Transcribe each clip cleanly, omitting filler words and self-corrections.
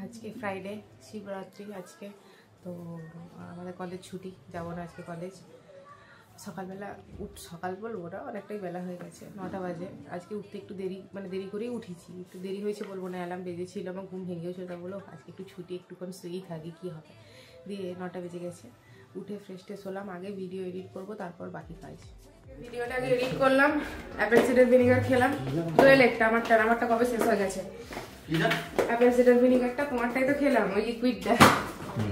আজকে ফ্রাইডে, শিবরাত্রি আজকে। তো আমাদের কলেজ ছুটি, যাবো না আজকে কলেজ। সকালবেলা সকাল বলবো না, অনেকটাই বেলা হয়ে গেছে, 9টা বাজে। আজকে উঠতে একটু দেরি, মানে দেরি করেই উঠেছি। একটু দেরি হয়েছে বলবো না, অ্যালার্ম বেজেছিল, আমার ঘুম ভেঙেছিল। তা বলো আজকে একটু ছুটি, একটুক্ষণ শুয়েই থাকি, কী হবে। দিয়ে 9টা বেজে গেছে, উঠে ফ্রেশ ট্রেশ হলাম। আগে ভিডিও এডিট করবো, তারপর বাকি কাজ। ভিডিওটা আগে এডিট করলাম, অ্যাপেল সিডার ভিনিগার খেলাম। দোয়েল একটা, আমারটা কবে শেষ হয়ে গেছে। অ্যাপেল সিডার ভিনিগারটা তোমারটাই তো খেলাম, ওই লিকুইডটা।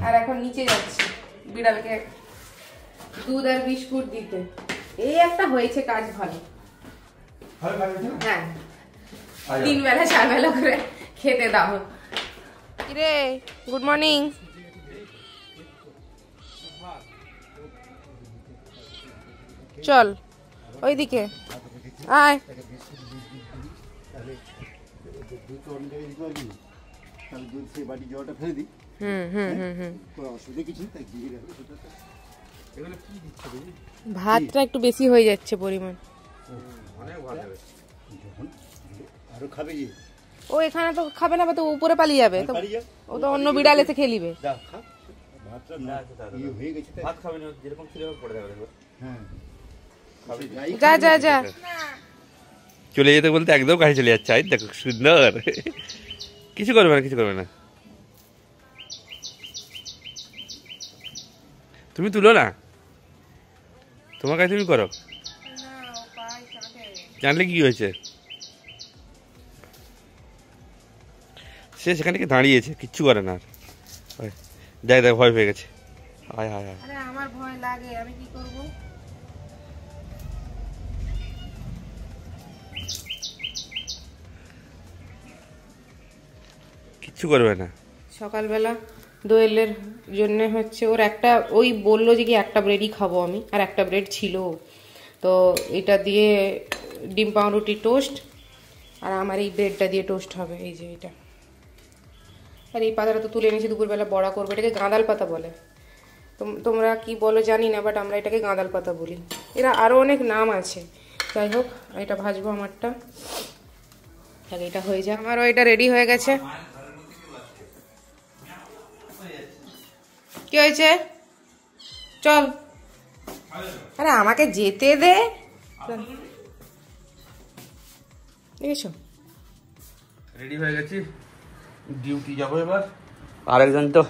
আর এখন নিচে যাচ্ছি বিড়ালকে দুধ আর বিস্কুট দিতে। এই একটা হয়েছে কাজ ভালো। হ্যাঁ, 3 বেলা 4 বেলা করে খেতে দাও। কিরে, গুড মর্নিং। চল ওইদিকে আয়। ভাতটা একটু বেশি হয়ে যাচ্ছে পরিমাণ। ও এখানে তো খাবে না, তো উপরে পালিয়ে যাবে। ও তো অন্য বিড়াল এসে খেলিবে। যা যা যা, চলে যেতে বলতে একদম কাছে চলে যাচ্ছে। দেখো সুন্দর, কিছু করবে না, কিছু করবে না। তুমি তুলো না, তোমার কাছে তুমি করো। জানলে কি হয়েছে, সে সেখান থেকে দাঁড়িয়েছে, কিচ্ছু করে না। যাই দেখ, ভয় পেয়ে গেছে। হায় হায় হায়, আমার ভয় লাগে, আমি কি করব। কিচ্ছু করবে না। সকালবেলা দোয়েলের জন্য হচ্ছে ওর একটা, ওই বললো যে কি একটা ব্রেডই খাবো আমি, আর একটা ব্রেড ছিল। তো এটা দিয়ে ডিম পাউরুটি টোস্ট, আর আমার এই ব্রেডটা দিয়ে টোস্ট হবে। এই যে এটা, আর এই পাতাটা তো তুলে এনেছি দুপুরবেলা বড়া করবো। এটাকে গাঁদাল পাতা বলে, তোমরা কি বলো জানি না, বাট আমরা এটাকে গাঁদাল পাতা বলি। এরা আরও অনেক নাম আছে। যাই হোক, এটা ভাজবো আমারটা, তাহলে এটা হয়ে যায়। আমারও এটা রেডি হয়ে গেছে। কি হয়েছে, চল। আরে আমাকে যেতে দে, দেখেছো। রেডি হয়ে গেছি, ডিউটি যাবো এবার। আরেকজন তো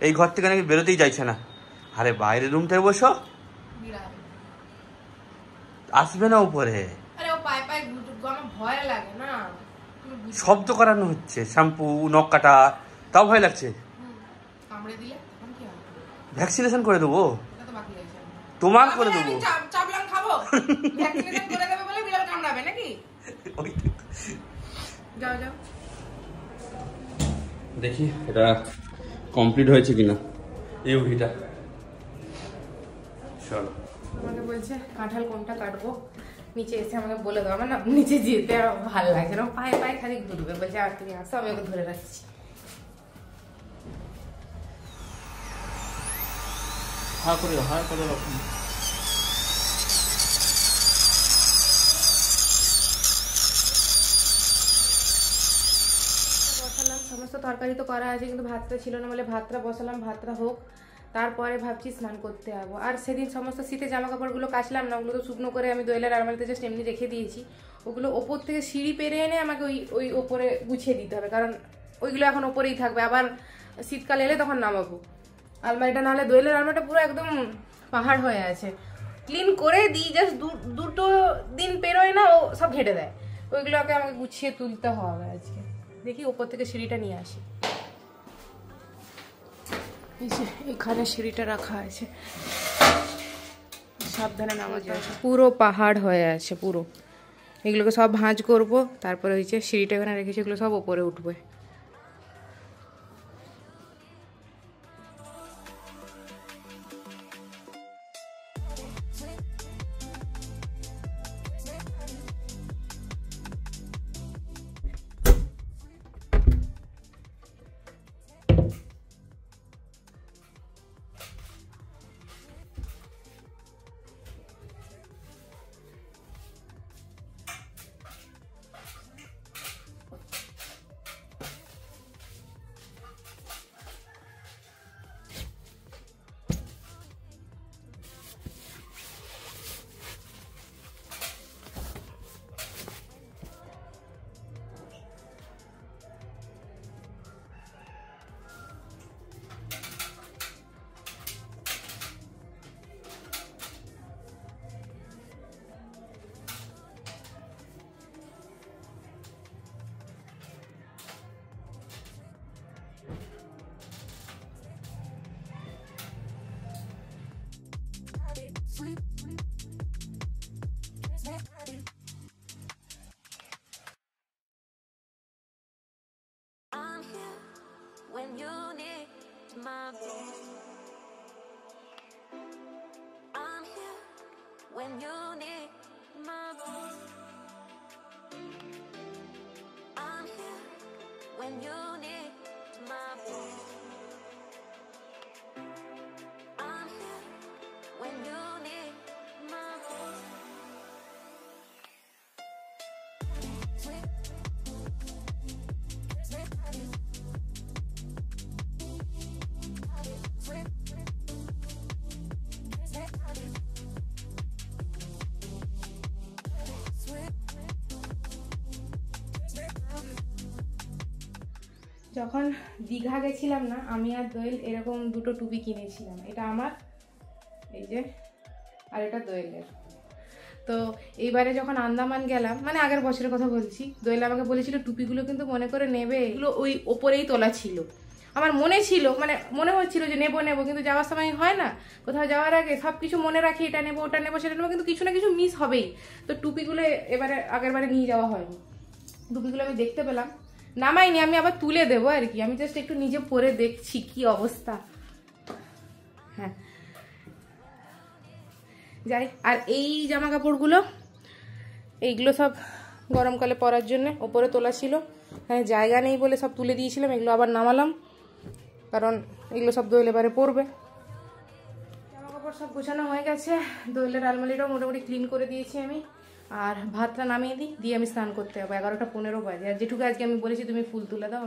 এই ঘর থেকে নাকি বেরোতেই চাইছে না। আরে বাইরের রুমটায় বসো, আসবে না উপরে। শব্দ করানো হচ্ছে, শ্যাম্পু নখ কাটা, তাও ভয় লাগছে। ভ্যাকসিনেশন করে দেবো, তোমার করে দেবো। দেখি এটা কমপ্লিট হয়েছে কিনা, এই উঠিটা। চলো, আমাকে বলছে কাঁঠাল কোনটা কাটবো, নিচে এসে আমাকে বলে দাও। আমার না নিচে যেতে আর ভালো লাগছে না, পায়ে পায়ে খালি ঘুরবে। বলছে আর তুমি আসো, আমি ওকে ধরে রাখছি। হ্যাঁ করে দাও, হ্যাঁ করে দাও। বসালাম, সমস্ত তরকারি তো করা আছে, কিন্তু ভাতটা ছিল না বলে ভাতটা বসালাম। ভাতটা হোক, তারপরে ভাবছি স্নান করতে যাবো। আর সেদিন সমস্ত শীতে জামা কাপড়গুলো কাচলাম না, ওগুলো তো শুকনো করে আমি দোয়েলের আলমারিতে জাস্ট এমনি রেখে দিয়েছি। ওগুলো ওপর থেকে সিঁড়ি পেরে এনে আমাকে ওই ওপরে গুছিয়ে দিতে হবে, কারণ ওইগুলো এখন ওপরেই থাকবে। আবার শীতকাল এলে তখন নামাবো আলমারিটা, নাহলে দোয়েলের আলমারিটা পুরো একদম পাহাড় হয়ে আছে। ক্লিন করে দিই, জাস্ট 2 দিন পেরোয় না, ও সব ঘেটে দেয়। ওইগুলোকে আমাকে গুছিয়ে তুলতে হবে আজকে। দেখি ওপর থেকে সিঁড়িটা নিয়ে আসি। এখানে সিঁড়িটা রাখা আছে, সাবধানে নামা যায়। পুরো পাহাড় হয়ে আছে পুরো। এগুলোকে সব ভাঁজ করবো, তারপরে হয়েছে সিঁড়িটা এখানে রেখেছি, এগুলো সব ওপরে উঠবে। you need my voice. I'm here when you need my voice. I'm here when you need my voice. I'm here when you need my voice. Sweet. Sweet. Sweet. যখন দীঘা গেছিলাম না, আমি আর দোয়েল এরকম দুটো টুপি কিনেছিলাম। এটা আমার, এই যে, আর এটা দোয়েলের। তো এইবারে যখন আন্দামান গেলাম, মানে আগের বছরের কথা বলছি, দোয়েল আমাকে বলেছিল টুপিগুলো কিন্তু মনে করে নেবে, এগুলো ওই ওপরেই তোলা ছিল। আমার মনে ছিল, মানে মনে হচ্ছিল যে নেবো নেবো, কিন্তু যাওয়ার সময় হয় না, কোথাও যাওয়ার আগে সব কিছু মনে রাখি, এটা নেবো ওটা নেবো সেটা নেবো, কিন্তু কিছু না কিছু মিস হবেই। তো টুপিগুলো এবারে আগের বারে নিয়ে যাওয়া হয়নি। টুপিগুলো আমি দেখতে পেলাম, নামাইনি, আমি আবার তুলে দেবো আর কি। আমি জাস্ট একটু নিজে পরে দেখছি কি অবস্থা। হ্যাঁ, যাই। আর এই জামা কাপড়গুলো, এইগুলো সব গরমকালে পরার জন্য ওপরে তোলা ছিল, হ্যাঁ জায়গা নেই বলে সব তুলে দিয়েছিলাম। এগুলো আবার নামালাম, কারণ এগুলো সব দোয়েল এবারে পরবে। জামা কাপড় সব গোছানো হয়ে গেছে। দোয়েলের আলমারিটাও মোটামুটি ক্লিন করে দিয়েছি আমি। আর ভাতটা নামিয়ে দিই, দিয়ে আমি স্নান করতে যাবো। 11:15 বাজে। আর যেটুকু আজকে আমি বলেছি তুমি ফুল তুলে দাও,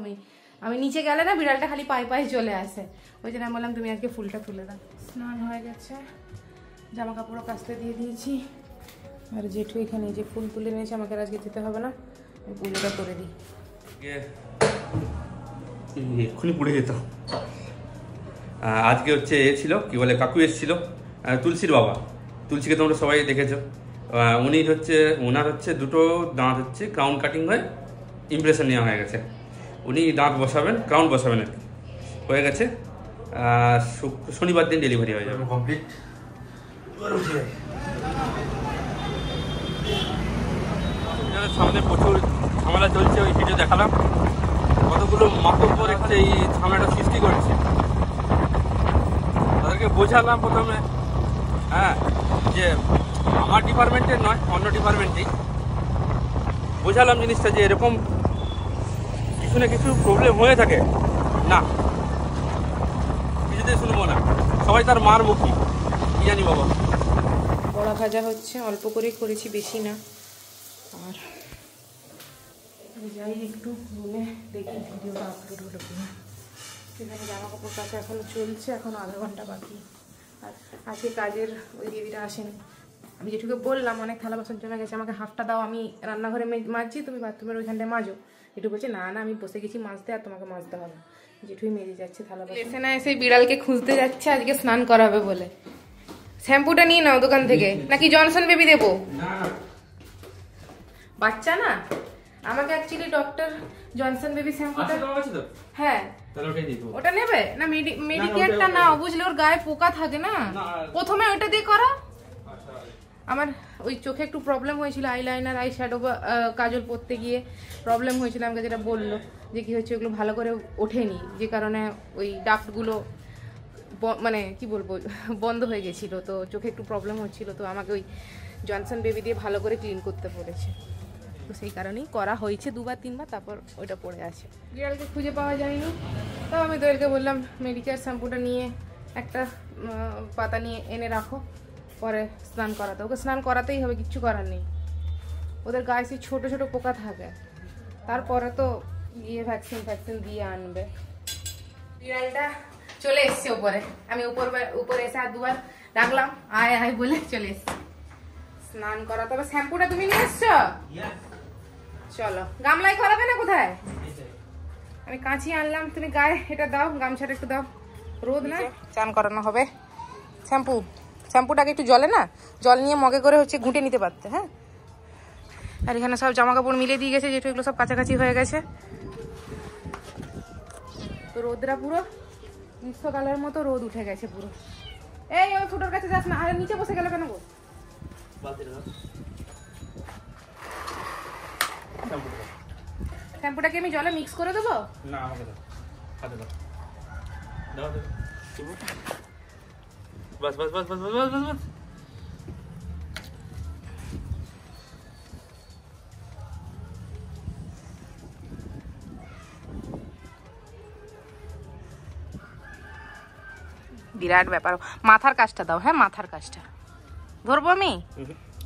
আমি নিচে গেলে না বিড়ালটা খালি পায়ে পায়ে চলে আসে, ওই জন্য আমি বললাম তুমি আজকে ফুলটা তুলে দাও। স্নান হয়ে গেছে, জামা কাপড়ও কাচতে দিয়ে দিয়েছি। আর জেঠু এখানে যে ফুল তুলে নিয়েছে, আমাকে আজকে যেতে হবে না, আমি পুজোটা করে দিই। এক্ষুনি পুড়ে যেত। আজকে হচ্ছে এ ছিল, কি বলে, কাকু এসেছিল, তুলসীর বাবা। তুলসীকে তোমরা সবাই দেখেছো। ওনার হচ্ছে দুটো দাঁত হচ্ছে ক্রাউন কাটিং হয়ে ইমপ্রেশন নেওয়া হয়ে গেছে। উনি দাঁত বসাবেন, ক্রাউন বসাবেন আর কি, হয়ে গেছে। শনিবার দিন ডেলিভারি হয়ে যাবে কমপ্লিট। সামনে প্রচুর ঝামেলা চলছে, ওই ভিডিও দেখালাম। কতগুলো মাতব্বর একটা এই ঝামেলাটা সৃষ্টি করেছে, তাদেরকে বোঝালাম প্রথমে, হ্যাঁ, যে আমার ডিপার্টমেন্টের নয়, অন্য ডিপার্টমেন্টেই বোঝালাম জিনিসটা, যে এরকম কিছু না কিছু প্রবলেম হয়ে থাকে না, কিছুতেই শুনবো না। সবাই তার মার মুখী, কি জানি বাবা। বড়া ভাজা হচ্ছে, অল্প করেই করেছি, বেশি না। আর যাই একটু রুমে, দেখি ভিডিওটা আপলোড হলো কিনা। সেখানে জামা কাপড় কাচা এখনো চলছে, এখনো আধা ঘন্টা বাকি। আর আজকে কাজের ওই দিদিটা আসেনি। আমি যেটুকু বললাম অনেক থালা বাসন জমে গেছে, আমাকে হাফটা দাও, আমি রান্নাঘরে মাজছি, তুমি বাথরুমের ওইখানটায় মাজো। যেটু বলছে না না, আমি বসে গেছি মাজতে, আর তোমাকে মাজতে হবে। যেটুই মেজে যাচ্ছে থালা বাসন। এসে না এসে বিড়ালকে খুঁজতে যাচ্ছে আজকে স্নান করাবে বলে। শ্যাম্পুটা নিয়ে নাও দোকান থেকে, নাকি জনসন বেবি দেবো? বাচ্চা না, আমাকে অ্যাকচুয়ালি ডক্টর জনসন বেবি শ্যাম্পুটা, হ্যাঁ ওটা নেবে না, মেডিকেয়ারটা নাও, বুঝলে ওর গায়ে পোকা থাকে না, প্রথমে ওটা দিয়ে করা। আমার ওই চোখে একটু প্রবলেম হয়েছিল, আইলাইনার আই শ্যাডো কাজল পরতে গিয়ে প্রবলেম হয়েছিল। আমাকে যেটা বললো যে কি হচ্ছে, ওগুলো ভালো করে ওঠেনি, যে কারণে ওই ডাক্টগুলো মানে কি বলবো বন্ধ হয়ে গেছিল, তো চোখে একটু প্রবলেম হচ্ছিল। তো আমাকে ওই জনসন বেবি দিয়ে ভালো করে ক্লিন করতে পড়েছে, তো সেই কারণেই করা হয়েছে 2-3 বার, তারপর ওইটা পড়ে আছে। বিড়ালকে খুঁজে পাওয়া যায়নি, তাও আমি দোয়েলকে বললাম মেডিকেয়ার শ্যাম্পুটা নিয়ে একটা পাতা নিয়ে এনে রাখো, পরে স্নান করাতে। ওকে স্নান করাতেই হবে, কিচ্ছু করার নেই। ওদের গায়ে সেই ছোটো ছোটো পোকা থাকে, তারপরে তো গিয়ে ভ্যাকসিন দিয়ে আনবে। বিড়ালটা চলে এসছে ওপরে, আমি উপরে এসে আর 2বার ডাকলাম, আয় আয় বলে চলে এসছে স্নান করা। তবে শ্যাম্পুটা তুমি নিয়ে এসছো? চলো, গামলায় করাবে না? কোথায়? আমি কাঁচি আনলাম, তুমি গায়ে এটা দাও, গামছাটা একটু দাও, রোদ না, চান করানো হবে। শ্যাম্পুটাকে একটু জলে না, জল নিয়ে মগে করে হচ্ছে ঘুঁটে নিতে পারতে। হ্যাঁ, আর এখানে সব জামা কাপড় মিলে দিয়ে গেছে, যেটু এগুলো সব কাছাকাছি হয়ে গেছে। তো রোদরা পুরো গ্রীষ্মকালের মতো রোদ উঠে গেছে পুরো। এই ওই ফুটোর কাছে যাস না, আর নিচে বসে গেল কেন গো? শ্যাম্পুটাকে আমি জলে মিক্স করে দেবো? না, আমাকে দাও, হাতে দাও। बस बस बस बस बस बस बस बस বিরাট ব্যাপার। মাথার কাজটা দাও। হ্যাঁ মাথার কাজটা ধরবো আমি।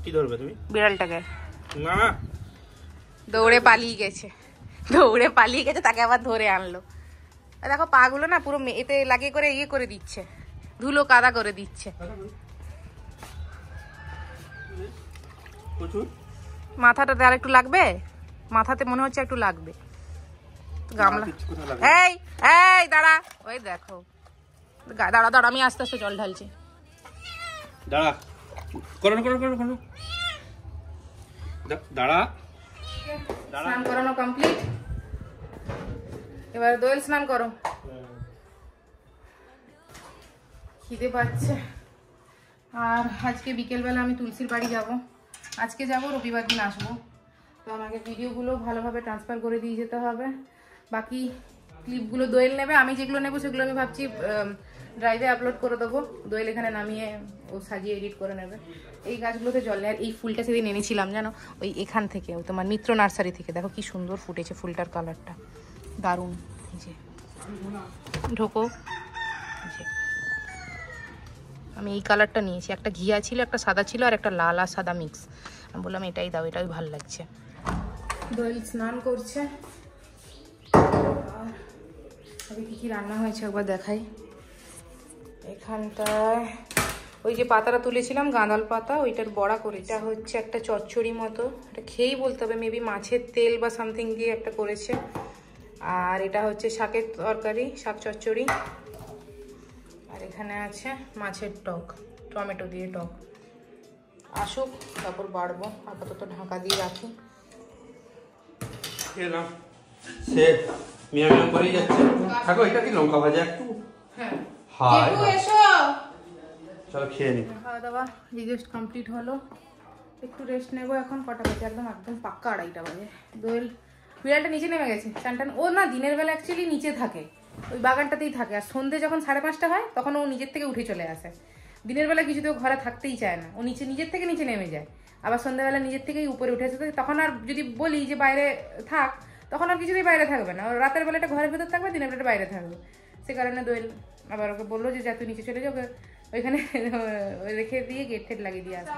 কি ধরবে তুমি? বিড়ালটাকে। না দৌড়ে পালিয়ে গেছে, তাকে আবার ধরে আনলো। দেখো পাগুলো না পুরো এতে লাগিয়ে করে ইয়ে করে দিচ্ছে, ধুলো কাদা করে দিচ্ছে। মাথাটাতে আর একটু লাগবে, মাথাতে মনে হচ্ছে একটু লাগবে। গামলা এই এই দাঁড়া, ওই দেখো দাঁড়া দাঁড়া, আমি আস্তে আস্তে জল ঢালছি। দাঁড়া করো করো করো করো, দাঁড়া। স্নান করানো কমপ্লিট, এবার দোয়েল স্নান করো। খিদে পাচ্ছে। আর আজকে বিকেলবেলা আমি তুলসীর বাড়ি যাব। আজকে যাব, রবিবার দিন আসবো। তো আমাকে ভিডিওগুলো ভালোভাবে ট্রান্সফার করে দিয়ে যেতে হবে। বাকি ক্লিপগুলো দোয়েল নেবে, আমি যেগুলো নেবো সেগুলো আমি ভাবছি ড্রাইভে আপলোড করে দেবো। দোয়েল এখানে নামিয়ে ও সাজিয়ে এডিট করে নেবে। এই গাছগুলোতে জল নেই। আর এই ফুলটা সেদিন এনেছিলাম জানো, ওই এখান থেকে, ওই তোমার মিত্র নার্সারি থেকে। দেখো কি সুন্দর ফুটেছে ফুলটার কালারটা, দারুণ। এই যে ঢোকো, আমি এই কালারটা নিয়েছি। একটা ঘিয়া ছিল, একটা সাদা ছিল, আর একটা লাল আর সাদা মিক্স। আমি বললাম এটাই দাও, এটাই ভালো লাগছে। দোয়েল স্নান করছে। আর কি কি রান্না হয়েছে একবার দেখাই। এখানটায় ওই যে পাতাটা তুলেছিলাম, গাঁদাল পাতা, ওইটার বড়া করে। এটা হচ্ছে একটা চচ্চড়ি মতো, এটা খেয়েই বলতে হবে, মেবি মাছের তেল বা সামথিং দিয়ে একটা করেছে। আর এটা হচ্ছে শাকের তরকারি, শাক চচ্চড়ি। আর এখানে আছে মাছের টক, টমেটো দিয়ে টক। আসুক তারপর বাড়বো, আপাতত ঢাকা দিয়ে রাখি। সে মিয়া মিয়া করেই যাচ্ছে। থাকো, এটা কি লঙ্কা ভাজা একটু? হ্যাঁ হাই এসো, চলো খেয়ে নি। খাওয়া দাওয়া রিজেস্ট কমপ্লিট হলো। একটু রেস্ট নেবো এখন। কটা বাজে? একদম একদম পাক্কা 2:30 বাজে। দোয়েল বিড়ালটা নিচে নেমে গেছে। টান ও না দিনের বেলা অ্যাকচুয়ালি নিচে থাকে, ওই বাগানটাতেই থাকে। আর সন্ধ্যে যখন 5:30 হয় তখন ও নিজের থেকে উঠে চলে আসে। দিনের বেলা কিছুতেও ঘরে থাকতেই চায় না, ও নিজের থেকে নিচে নেমে যায়। আবার সন্ধ্যাবেলা নিজের থেকেই উপরে উঠে আসে। তখন আর যদি বলি যে বাইরে থাক, তখন আর কিছুতেই বাইরে থাকবে না। রাতের বেলাটা ঘরের ভেতর থাকবে, দিনের বেলাটা বাইরে থাকবে। সে কারণে দোয়েল আবার ওকে বললো যে যা তুই নিচে চলে যাও, ওইখানে রেখে দিয়ে গেট ঠেট লাগিয়ে দিয়ে আসে।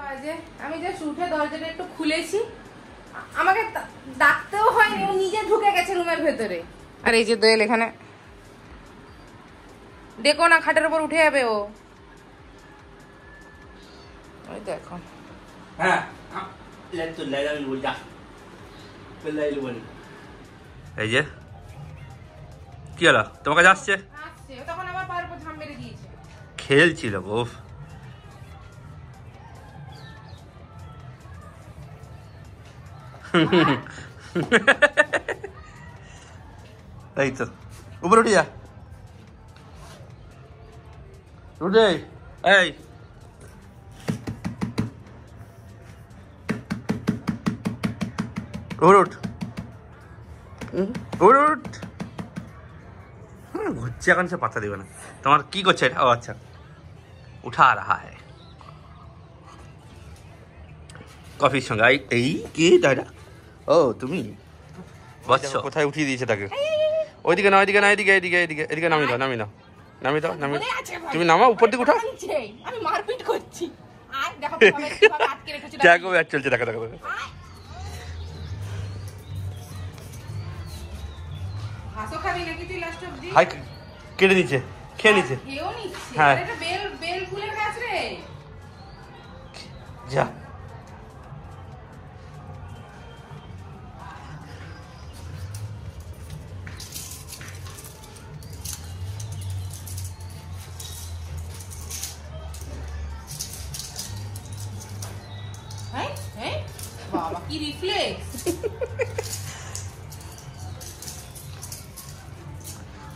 আমি জাস্ট উঠে দরজাটা একটু খুলেছি, আমাকে ডাকতেও হয়নি, ও নিজে ঢুকে গেছে রুমের ভেতরে। আর এই যে দোয়েল এখানে, দেখো না খাটের উপর উঠে যাবে ও। ওই দেখো। হ্যাঁ লেট আমি বল যা পেলাই বল। এই যে কি হলো, তোমার কাছে আসছে? তখন আবার পায়ের উপর ঝাম মেরে দিয়েছে, খেলছিল গো। এই তো উপরে উঠে যা, উঠে এই उठ ঘুরছে এখন, সে পাতা দিবে না। তোমার কি করছে এটা? ও আচ্ছা, উঠা রাহা है কফির সঙ্গে। এই কি দাদা? ও তুমি বসছো কোথায়? উঠিয়ে দিয়েছে তাকে। ওইদিকে না, ওইদিকে না, এদিকে এদিকে এদিকে এদিকে নামিয়ে দাও, নামিয়ে দাও, নামিয়ে দাও, নামিয়ে দাও। তুমি নামাও, উপর দিকে উঠাও। আমি মারপিট করছি। আর দেখো আটকে রেখেছি, দেখো ব্যাট চলছে, দেখো দেখো দেখো। হাসো খাবি নাকি তুই লাস্ট অবধি? হাই কেটে দিচ্ছে, খেয়ে নিচ্ছে। খেয়েও নিচ্ছে। হ্যাঁ এটা বেল ফুলের গাছ রে। যা বাবা কি রিফ্লেক্স।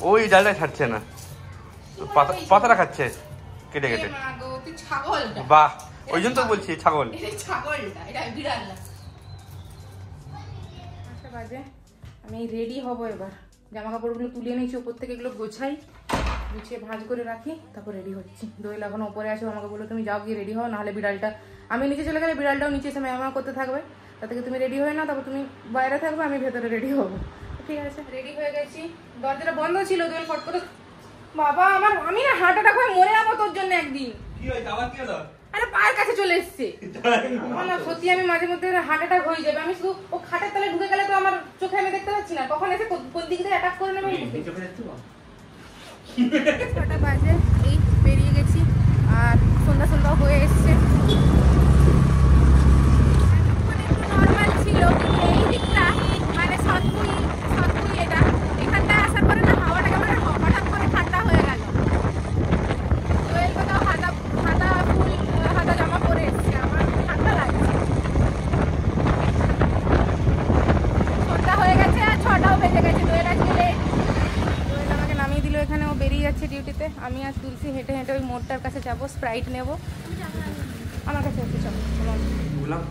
ওই ডালটা ছাড়ছে না, পাতাটা খাচ্ছে কেটে কেটে। তুই ছাগলটা। বাহ, ওই জন্য তো বলছি ছাগল। ছাগলটা, এটা বিড়াল না। 8টা বাজে, আমি রেডি হব এবার। জামা কাপড়গুলো তুলে নিয়েছি উপর থেকে, এগুলো গোছাই। গুছিয়ে ভাঁজ করে রাখি, তারপর রেডি হচ্ছি। দোয়েল এখন ওপরে আসো, আমাকে বলো তুমি যাও গিয়ে রেডি হও, নাহলে বিড়ালটা, আমি নিচে চলে গেলে বিড়ালটাও নিচে এসে ম্যামা করতে থাকবে। তা থেকে তুমি রেডি হয়ে নাও, তারপর তুমি বাইরে থাকবে, আমি ভেতরে রেডি হবো। ঠিক আছে, রেডি হয়ে গেছি। দরজাটা বন্ধ ছিল, দোয়েল ফট করে, বাবা আমার, আমি না হার্ট অ্যাটাক হয়ে মরে যাবো তোর জন্য একদিন। আরে পায়ের কাছে চলে এসছে না, সত্যি আমি মাঝে মধ্যে হার্ট অ্যাটাক হয়ে যাবে। আমি শুধু ও খাটের তলায় ঢুকে গেলে তো আমার চোখে আমি দেখতে পাচ্ছি না, কখন এসে কোন দিক দিয়ে অ্যাটাক করে নেবে। 6টা বাজে, এই বেরিয়ে গেছি, আর সন্ধ্যা সন্ধ্যা হয়ে এসছে। নর্মাল ছিল এই দিকটা, মানে সৎপুই এটা, এখানটা আসার পরে না হাওয়াটা কেমন হঠাৎ করে ঠান্ডা হয়ে গেল। দোয়েল কোথাও হাতা জামা পরে এসছে, আমার ঠান্ডা লাগছে। সন্ধ্যা হয়ে গেছে আর 6টাও বেজে গেছে। দোয়েল আজকে লেট। দোয়েল আমাকে নামিয়ে দিল এখানে, ও বেরিয়ে যাচ্ছে ডিউটিতে। আমি আর তুলসী হেঁটে হেঁটে ওই মোড়টার কাছে যাবো, স্প্রাইট নেবো। আমার কাছে এসে চলো বললাম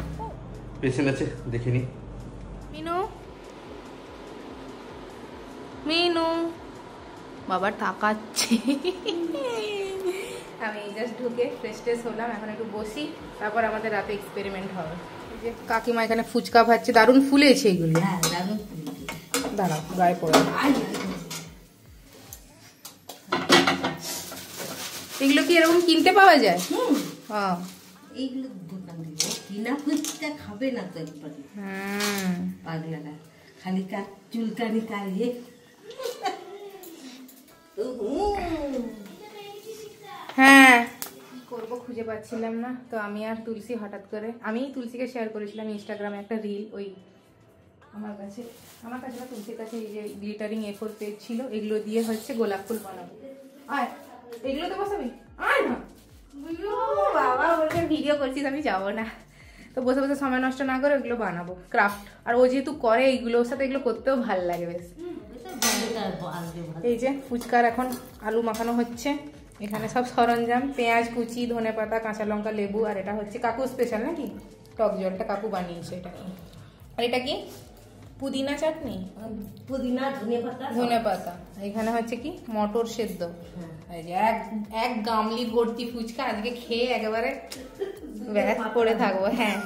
পেশেন্ট আছে, দেখিনি। মিনু বাবার তাকাচ্ছে। আমি জাস্ট ঢুকে ফ্রেশ ট্রেশ হলাম, এখন একটু বসি, তারপর আমাদের রাতে এক্সপেরিমেন্ট হবে। এই যে কাকিমা এখানে ফুচকা ভাজছে, দারুণ ফুলেছে এইগুলো। দাঁড়াও, গায়ে পড়ে। এগুলো কি এরকম কিনতে পাওয়া যায়? হ্যাঁ, এইগুলো দোকান দিল কিনা ফুচকা খাবে না তো একবারে পাগলারা, খালি চুলকানি কারিয়ে। হ্যাঁ, করবো খুঁজে পাচ্ছিলাম না, তো আমি আর তুলসী হঠাৎ করে, আমি তুলসীকে শেয়ার করেছিলাম ইনস্টাগ্রামে একটা রিল। ওই আমার কাছে না, তুলসীর কাছে এই যে গ্লিটারিং A4 পেজ ছিল, এগুলো দিয়ে হচ্ছে গোলাপ ফুল বানাবো। আয়, এগুলো তো বসাবি, আয় না বাবা, বলছে ভিডিও করছিস, আমি যাবো না। তো বসে বসে সময় নষ্ট না করে ওইগুলো বানাবো, ক্রাফট। আর ও যেহেতু করে এইগুলো, ওর সাথে এগুলো করতেও ভালো লাগে বেশ। এই যে ফুচকার এখন আলু মাখানো হচ্ছে, এখানে সব সরঞ্জাম, পেঁয়াজ কুচি, ধনেপাতা, কাঁচা লঙ্কা, লেবু, আর এটা হচ্ছে কাকু স্পেশাল নাকি টক জলটা কাকু বানিয়েছে এটা। আর এটা কি পুদিনা চাটনি, পুদিনা ধনে পাতা। এখানে হচ্ছে কি মটর সেদ্ধ। এই যে এক গামলি ভর্তি ফুচকা, আজকে খেয়ে একেবারে ব্যাস করে থাকবো। হ্যাঁ,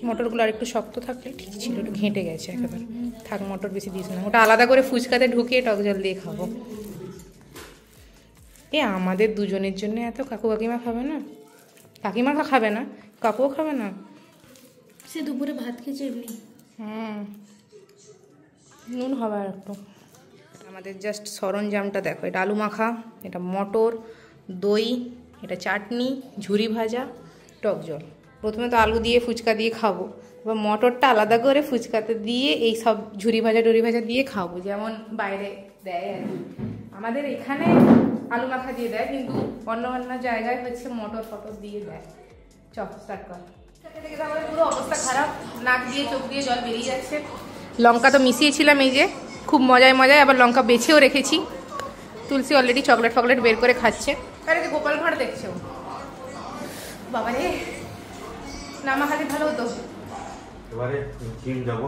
মটরগুলো আর একটু শক্ত থাকলে ঠিক ছিল, একটু ঘেঁটে গেছে একেবারে। থাক, মটর বেশি দিস না, ওটা আলাদা করে ফুচকাতে ঢুকিয়ে টক জল দিয়ে খাবো। এ আমাদের দুজনের জন্য এত, কাকু কাকিমা খাবে না? কাকিমা খাবে না, কাকুও খাবে না, সে দুপুরে ভাত খেয়েছে এমনি। নুন হবে আর একটু। আমাদের জাস্ট সরঞ্জামটা দেখো, এটা আলু মাখা, এটা মটর, দই, এটা চাটনি, ঝুরি ভাজা, টক জল। প্রথমে তো আলু দিয়ে ফুচকা দিয়ে খাবো, এবার মটরটা আলাদা করে ফুচকাতে দিয়ে এই সব ঝুরি ভাজা টুরি ভাজা দিয়ে খাবো, যেমন বাইরে দেয় আর কি। আমাদের এখানে আলু মাখা দিয়ে দেয়, কিন্তু অন্য অন্য জায়গায় হচ্ছে মটর ফটর দিয়ে দেয়। চপ স্টার্ট কর। আমাদের পুরো অবস্থা খারাপ, নাক দিয়ে চোখ দিয়ে জল বেরিয়ে যাচ্ছে। লঙ্কা তো মিশিয়েছিলাম এই যে, খুব মজায় আবার লঙ্কা বেছেও রেখেছি। তুলসী অলরেডি চকলেট ফকলেট বের করে খাচ্ছে। আরে যে গোপাল ভাঁড় দেখছো বাবা রে, নামা খালি ভালো হতো। এবারে জিম যাবো।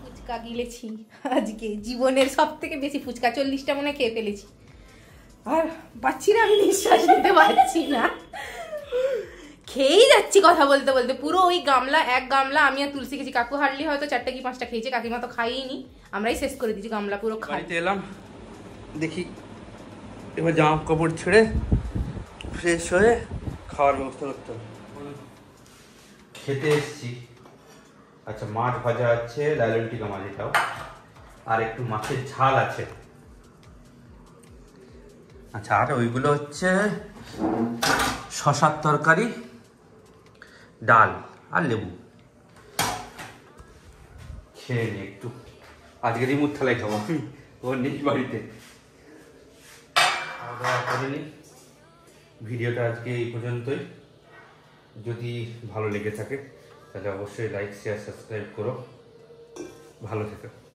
ফুচকা গিলেছি আজকে, জীবনের সব থেকে বেশি ফুচকা, 40টা মনে খেয়ে ফেলেছি। আর পাচ্ছি না, আমি নিঃশ্বাস নিতে পারছি না, খেয়েই যাচ্ছি কথা বলতে বলতে। পুরো ওই গামলা, এক গামলা আমি আর তুলসী খেয়েছি, কাকু হারলি হয়তো 4টা কি 5টা খেয়েছে, কাকিমা তো খাইনি, আমরাই শেষ করে দিয়েছি, গামলা পুরো বাড়িতে এলাম, দেখি এবার জামা কাপড় ছেড়ে ফ্রেশ হয়ে খাওয়ার ব্যবস্থা করতে হবে। খেতে এসছি, আচ্ছা মাছ ভাজা আছে, লাইলন টিকা মাছ এটাও, আর একটু মাছের ঝাল আছে। আচ্ছা, আর ওইগুলো হচ্ছে শশার তরকারি, ডাল আর লেবু। খেয়ে নি একটু, আজকে রিমুর থালাই খাবো ওর নিজ বাড়িতে। ভিডিওটা আজকে এই পর্যন্তই। যদি ভালো লেগে থাকে তাহলে অবশ্যই লাইক শেয়ার সাবস্ক্রাইব করো। ভালো থেকো।